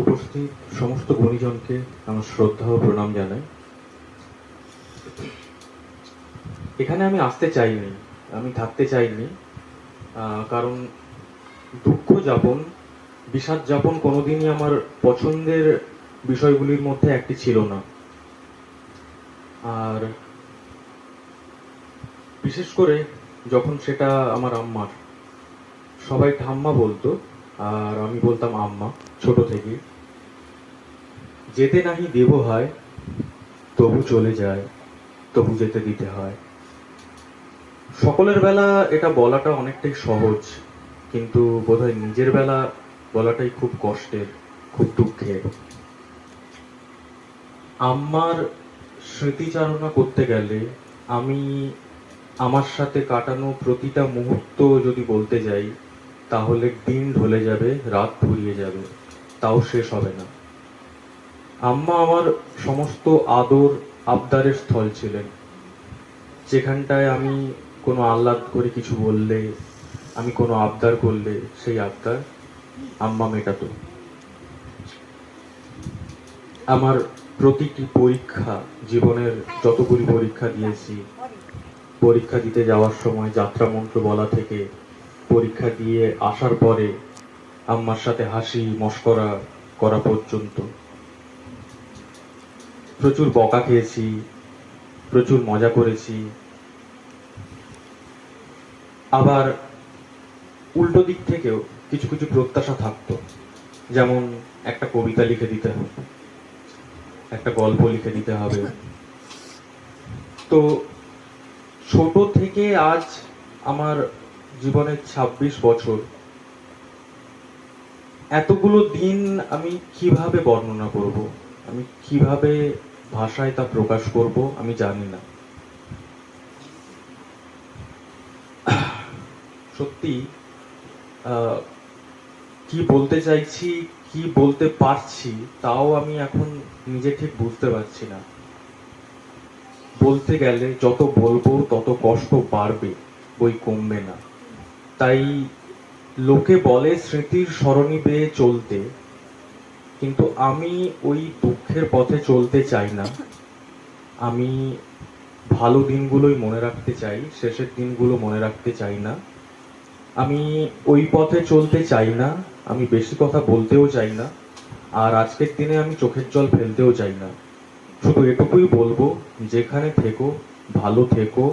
উপস্থিত সমস্ত গুণীজনকে আমার শ্রদ্ধা ও প্রণাম জানাই। এখানে আমি আসতে চাইনি, আমি থাকতে চাইনি, কারণ দুঃখ যাপন, বিষাদ যাপন কোনোদিনই আমার পছন্দের বিষয়গুলির মধ্যে একটি ছিল না। আর বিশেষ করে যখন সেটা আমার আম্মার, সবাই ঠাম্মা বলতো আর আমি বলতাম আম্মা ছোট থেকে। যেতে নাহি দেব হয়, তবু চলে যায়, তবু যেতে দিতে হয়। সকলের বেলা এটা বলাটা অনেকটাই সহজ, কিন্তু বোধহয় নিজের বেলা বলাটাই খুব কষ্টের, খুব দুঃখের। আম্মার স্মৃতিচারণা করতে গেলে আমি আমার সাথে কাটানো প্রতিটা মুহূর্ত যদি বলতে যাই, তাহলে দিন ঢলে যাবে, রাত ফুরিয়ে যাবে, তাও শেষ হবে না। আম্মা আমার সমস্ত আদর আবদারের স্থল ছিলেন, যেখানটায় আমি কোনো আহ্লাদ করে কিছু বললে, আমি কোনো আবদার করলে সেই আবদার আম্মা মেটাতো। আমার প্রতিটি পরীক্ষা, জীবনের যতগুলি পরীক্ষা দিয়েছি, পরীক্ষা দিতে যাওয়ার সময় যাত্রা মন্ত্র বলা থেকে পরীক্ষা দিয়ে আসার পরে আম্মার সাথে হাসি মশকরা করা পর্যন্ত প্রচুর বকা খেয়েছি, প্রচুর মজা করেছি। আবার উল্টো দিক থেকেও কিছু কিছু প্রত্যাশা থাকতো, যেমন একটা কবিতা লিখে দিতে হবে, একটা গল্প লিখে দিতে হবে। তো ছোট থেকে আজ আমার জীবনের ২৬ বছর, এতগুলো দিন আমি কিভাবে বর্ণনা করব, আমি কিভাবে ভাষায় তা প্রকাশ করব আমি জানি না। সত্যি কি বলতে চাইছি, কি বলতে পারছি, তাও আমি এখন নিজে ঠিক বুঝতে পারছি না। বলতে গেলে যত বলবো তত কষ্ট বাড়বে, বই কমবে না। তাই লোকে বলে স্মৃতির সরণি বেয়ে চলতে, কিন্তু আমি ওই দুঃখের পথে চলতে চাই না। আমি ভালো দিনগুলোই মনে রাখতে চাই, শেষের দিনগুলো মনে রাখতে চাই না। আমি ওই পথে চলতে চাই না, আমি বেশি কথা বলতেও চাই না, আর আজকের দিনে আমি চোখের জল ফেলতেও চাই না। শুধু এটুকুই বলবো, যেখানে থেকো ভালো থেকো,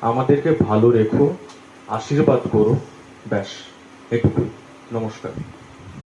আমাদেরকে ভালো রেখো, আশীর্বাদ করো, ব্যাস এটুকুই। নমস্কার।